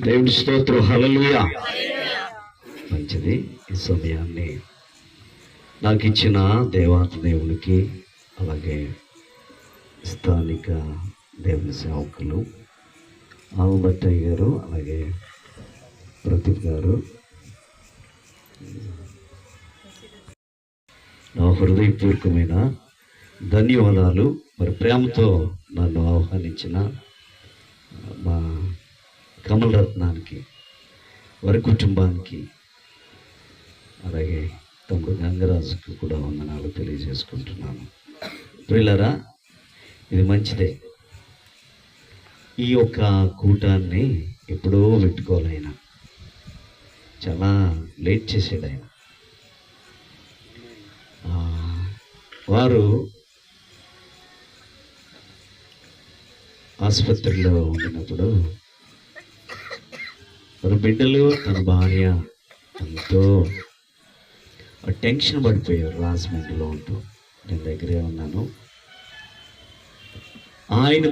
దేవుని స్తోత్రం. హల్లెలూయా. మంచిది. ఈ సమయాన్ని నాకు ఇచ్చిన దేవాతి దేవునికి, అలాగే స్థానిక దేవుని సేవకులు ఆవుబట్టయ్య గారు, అలాగే ప్రదీప్ గారు, నా హృదయపూర్వకమైన ధన్యవాదాలు. మరి ప్రేమతో నన్ను ఆహ్వానించిన మా కమల్ రత్నానికి, వారి కుటుంబానికి, అలాగే తమ్ముడు గంగరాజుకు కూడా వందనాలు తెలియజేసుకుంటున్నాను. ప్రియులారా, ఇది మంచిదే. ఈ యొక్క కూటాన్ని ఎప్పుడో పెట్టుకోవాలి. ఆయన చాలా లేట్ చేసాడు. ఆయన వారు ఆసుపత్రిలో ఉండినప్పుడు వారి బిడ్డలు, తన భార్య ఎంతో టెన్షన్ పడిపోయారు. రాజమండ్రిలో ఉంటూ నేను దగ్గరే ఉన్నాను. ఆయన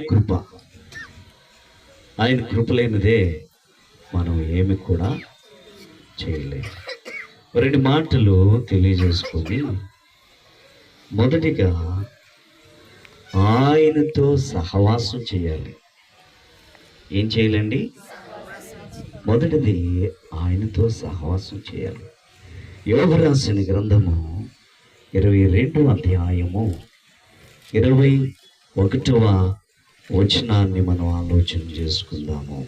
కృప లేనిదే మనం ఏమి కూడా చేయలేము. రెండు మాటలు తెలియజేసుకొని, మొదటిగా ఆయనతో సహవాసం చేయాలి. ఏం చేయాలండి? మొదటిది ఆయనతో సహవాసం చేయాలి. యోబు రాసిన గ్రంథము 22వ అధ్యాయము 21వ వచనాన్ని మనం ఆలోచన చేసుకుందాము.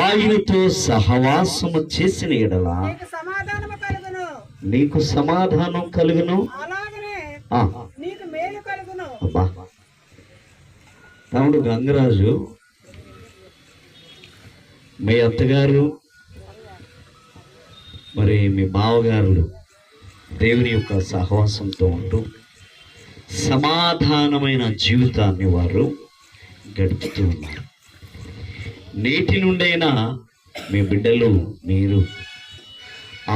ఆయనతో సహవాసము చేసిన ఎడల నీకు సమాధానం కలుగును. అబ్బా, తమ్ముడు గంగరాజు, మీ అత్తగారు మరి మీ బావగారు దేవుని యొక్క సహవాసంతో ఉంటూ సమాధానమైన జీవితాన్ని వారు గడుపుతూ ఉన్నారు. నేటి నుండైనా మీ బిడ్డలు, మీరు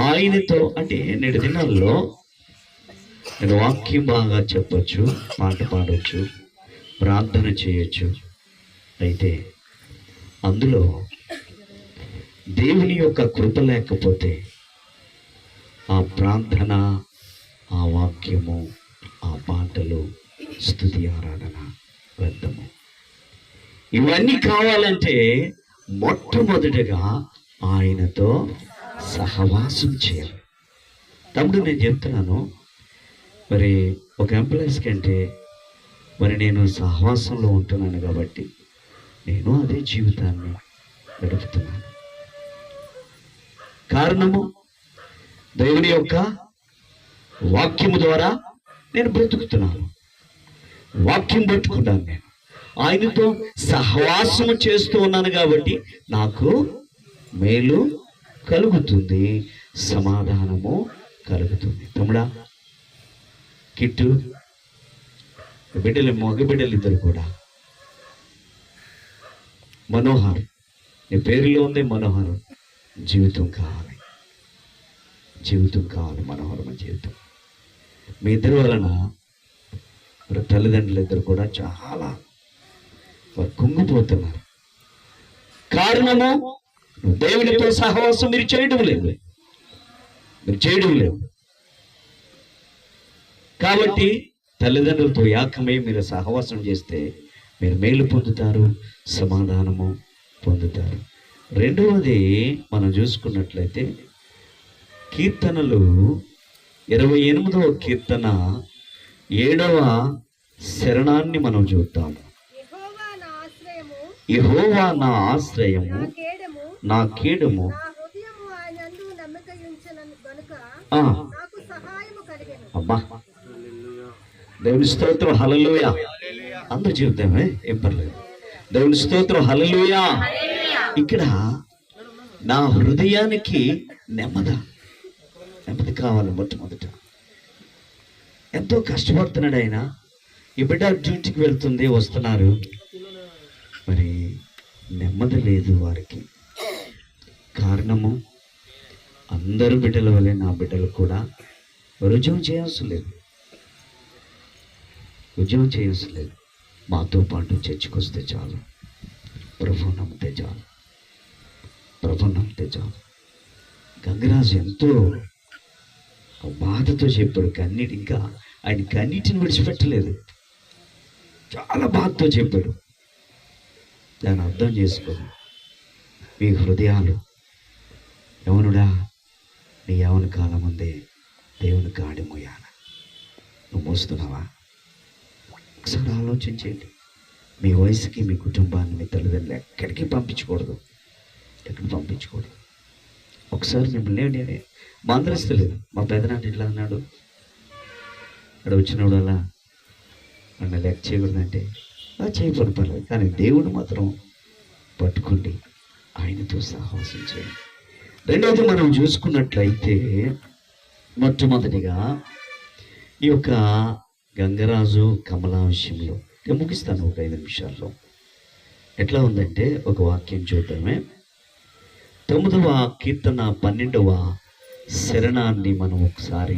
ఆయనతో, అంటే నేటి దినాల్లో నేను వాక్యం బాగా చెప్పచ్చు, పాట పాడవచ్చు, ప్రార్థన చేయొచ్చు. అయితే అందులో దేవుని యొక్క కృప లేకపోతే ఆ ప్రార్థన, ఆ వాక్యము, ఆ పాటలు, స్తుతి, ఆరాధన వ్యర్థము. ఇవన్నీ కావాలంటే మొట్టమొదటిగా ఆయనతో సహవాసం చేయాలి. తమ్ముడు, నేను చెప్తున్నాను, మరి ఒక ఎంప్లాయీస్ కంటే మరి నేను సహవాసంలో ఉంటున్నాను కాబట్టి నేను అదే జీవితాన్ని గడుపుతున్నాను. కారణము దేవుని యొక్క వాక్యము ద్వారా నేను బ్రతుకుతున్నాను. వాక్యం పట్టుకుంటాను. నేను ఆయనతో సహవాసము చేస్తూ ఉన్నాను కాబట్టి నాకు మేలు కలుగుతుంది, సమాధానము కలుగుతుంది. తమ్ముడా, కిట్టు బిడ్డలు, మగ బిడ్డలు ఇద్దరు కూడా మనోహర్, నీ పేరులో ఉంది మనోహర్. జీవితం కావాలి, మనోహరమైన జీవితం. మీ ఇద్దరి వలన మరి తల్లిదండ్రులు ఇద్దరు కూడా చాలా కుంగిపోతున్నారు. కారణము, దేవునితో సహవాసం మీరు చేయడం లేదు. కాబట్టి తల్లిదండ్రులతో ఏకమై మీరు సహవాసం చేస్తే మీరు మేలు పొందుతారు, సమాధానము పొందుతారు. రెండవది మనం చూసుకున్నట్లయితే కీర్తనలు 28వ కీర్తన 7వ శరణాన్ని మనం చూద్దాము. యెహోవా నా ఆశ్రయము, నా కేడము, అబ్బా, దేవుని స్తోత్రం. హల్లెలూయా. అందరూ చెబుతామే, ఏం పర్లేదు. దేవుని స్తోత్రం. హల్లెలూయా. ఇక్కడ నా హృదయానికి నెమ్మది కావాలి. మొట్టమొదట ఎంతో కష్టపడుతున్నాడు ఆయన. ఈ బిడ్డ డ్యూటీకి వెళ్తుంది, వస్తున్నారు, మరి నెమ్మది లేదు వారికి. కారణము, అందరు బిడ్డల వల్లే నా బిడ్డలు కూడా ఉద్యోగం చేయవలసిన లేదు. మాతో పాటు చర్చికి వస్తే చాలు, ప్రభు నమ్మితే చాలు, ప్రభు నమ్మితే చాలు. గంగరాజు ఎంతో బాధతో చెప్పాడు. ఇంకా ఆయన కన్నీటిని విడిచిపెట్టలేదు. చాలా బాధతో చెప్పాడు. దాన్ని అర్థం చేసుకొని మీ హృదయాలు, యవనుడా నీ యవన కాలం ముందే దేవుని గాడి మోయాల. నువ్వు మోస్తున్నావా? ఒకసారి ఆలోచించండి. మీ వయసుకి మీ కుటుంబాన్ని, మీ తల్లిదండ్రులు ఎక్కడికి పంపించకూడదు. ఒకసారి మిమ్మల్ని నేనే మందలిస్తలేదు. మా పెదనాన్న ఇట్లా అన్నాడు, అక్కడ వచ్చినప్పుడు అలా నన్ను లెక్క చేయకూడదంటే చేయకూడదు, పర్లేదు. కానీ దేవుడు మాత్రం పట్టుకోండి, ఆయనతో సహవాసం చేయండి. రెండవది మనం చూసుకున్నట్లయితే, మొట్టమొదటిగా ఈ యొక్క గంగరాజు కమలా విషయంలో నేను ముగిస్తాను ఒక 5 నిమిషాల్లో. ఎట్లా ఉందంటే ఒక వాక్యం చూద్దామే. 9వ కీర్తన 12వ శరణాన్ని మనం ఒకసారి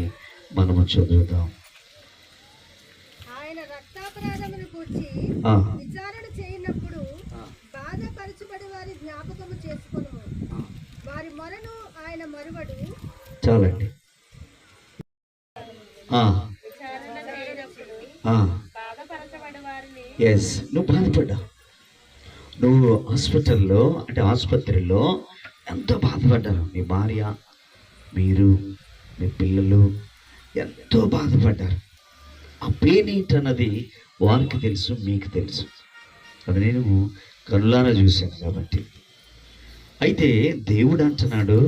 చదువుదాం. ఆయన రక్తాపరాధమును గూర్చి విచారణ చేయనప్పుడు బాధపరచబడి వారి జ్ఞాపకము చేసుకొనుము. వారి మొరను ఆయన మరువడు. చాలండి. ఎస్, నువ్వు బాధపడ్డా. నువ్వు ఆసుపత్రిలో ఎంతో బాధపడ్డారు. మీ భార్య, మీరు, మీ పిల్లలు ఎంతో బాధపడ్డారు. ఆ పెయిన్ ఏంటన్నది వారికి తెలుసు, మీకు తెలుసు. అది నేను కనులారా చూశాను కాబట్టి. అయితే దేవుడు అంటున్నాడు,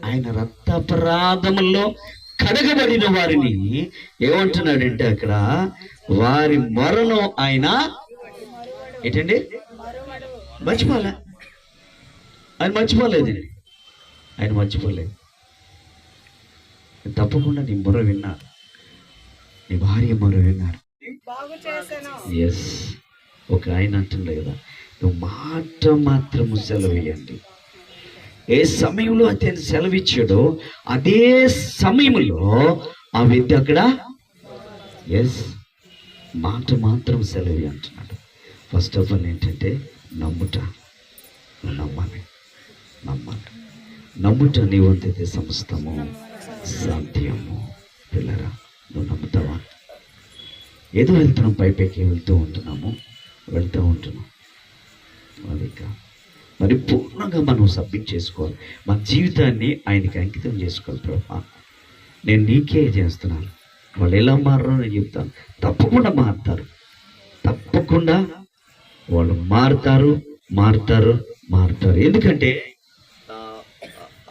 ఆయన రక్తాపరాధముల్లో కడగబడిన వారిని ఏమంటున్నాడంటే అక్కడ వారి మొరను ఆయన ఏంటండి మర్చిపోలే. ఆయన మర్చిపోలేదండి. ఆయన మర్చిపోలేదు. తప్పకుండా నీ మొర విన్నారు, నీ భార్య మొర విన్నారు. ఎస్, ఒక ఆయన అంటుండే కదా, నువ్వు మాట మాత్రము సెలవేయండి. ఏ సమయంలో అతను సెలవిచ్చాడో అదే సమయంలో ఆ వ్యక్తి అక్కడ ఎస్ మాట మాత్రం సెలవి అంటున్నాడు. ఫస్ట్ ఆఫ్ ఆల్ ఏంటంటే నమ్ముట. నమ్మాలి. నమ్ముట నీ వంతైతే సమస్తము సాధ్యము. పిల్లరా, నువ్వు నమ్ముతావా? ఏదో వెళ్తున్నాం, పైకి వెళ్తూ ఉంటున్నాం. అది మరి పూర్ణంగా మనం సబ్మిట్ చేసుకోవాలి. మన జీవితాన్ని ఆయనకి అంకితం చేసుకోవాలి. ప్రభా, నేను నీకే చేస్తున్నాను. వాళ్ళు ఎలా మారో నేను చెప్తాను. తప్పకుండా మారుతారు. వాళ్ళు మారుతారు. ఎందుకంటే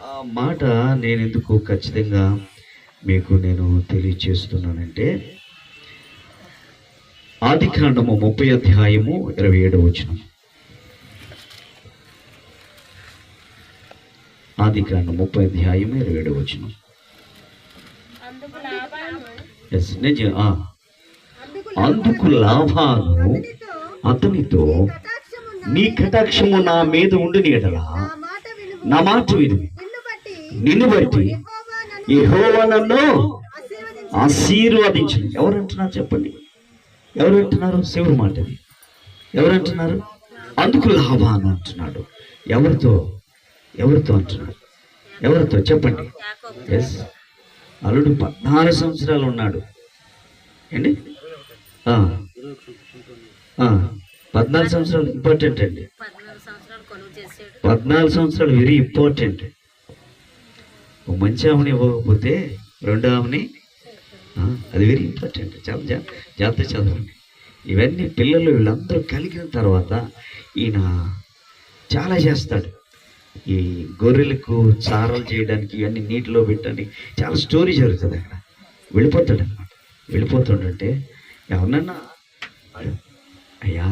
ఆ మాట నేను ఎందుకు ఖచ్చితంగా మీకు నేను తెలియచేస్తున్నానంటే, ఆదికాండము 30వ అధ్యాయము 27వ వచనం. ఆదికాండం 30వ అధ్యాయం 27వ వచనం. అందుకు లాభాను అతనితో, నీ కటాక్షము నా మీద ఉండుని ఎడల నా మాట విను, నిన్ను బట్టి యెహోవా నన్ను ఆశీర్వదించును. ఎవరంటున్నారు చెప్పండి? ఎవరంటున్నారు? శివుడు మాటది. ఎవరంటున్నారు? అందుకు లాభాను అంటున్నాడు. ఎవరితో అంటున్నాడు? ఎవరితో చెప్పండి? ఎస్, అల్లుడు 14 సంవత్సరాలు ఉన్నాడు అండి. 14 సంవత్సరాలు ఇంపార్టెంట్ అండి. 14 సంవత్సరాలు వెరీ ఇంపార్టెంట్. ఒక మంచి ఆమెని ఇవ్వకపోతే రెండో ఆమెని, అది వెరీ ఇంపార్టెంట్. చాలా జాగ్రత్త చదవండి. ఇవన్నీ పిల్లలు వీళ్ళందరూ కలిగిన తర్వాత ఈయన చాలా చేస్తాడు. ఈ గొర్రెలకు చారలు చేయడానికి ఇవన్నీ నీటిలో పెట్టండి, చాలా స్టోరీ జరుగుతుంది అక్కడ. వెళ్ళిపోతుంటే ఎవరన్నా, అయ్యా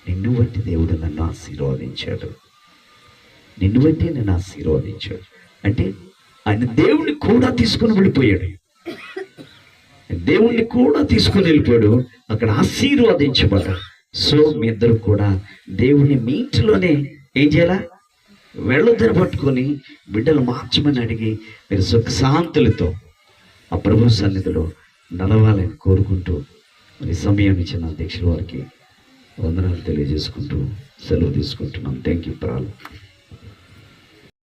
నిన్ను బట్టి దేవుడు నన్ను ఆశీర్వదించాడు అంటే ఆయన దేవుణ్ణి కూడా తీసుకుని వెళ్ళిపోయాడు. అక్కడ ఆశీర్వదించబడ్డాడు. సో మీ ఇద్దరు కూడా దేవుని మీ ఇంటిలోనే ఏం చేయాలా? వెళ్ళొద్దని పట్టుకొని బిడ్డలు మార్చమని అడిగి మీరు సుఖశాంతులతో ఆ ప్రభు సన్నిధిలో నడవాలని కోరుకుంటూ మరి సమయం ఇచ్చిన అధ్యక్షుల వారికి వందనాలు తెలియజేసుకుంటూ సెలవు తీసుకుంటున్నాం. Thank you for all.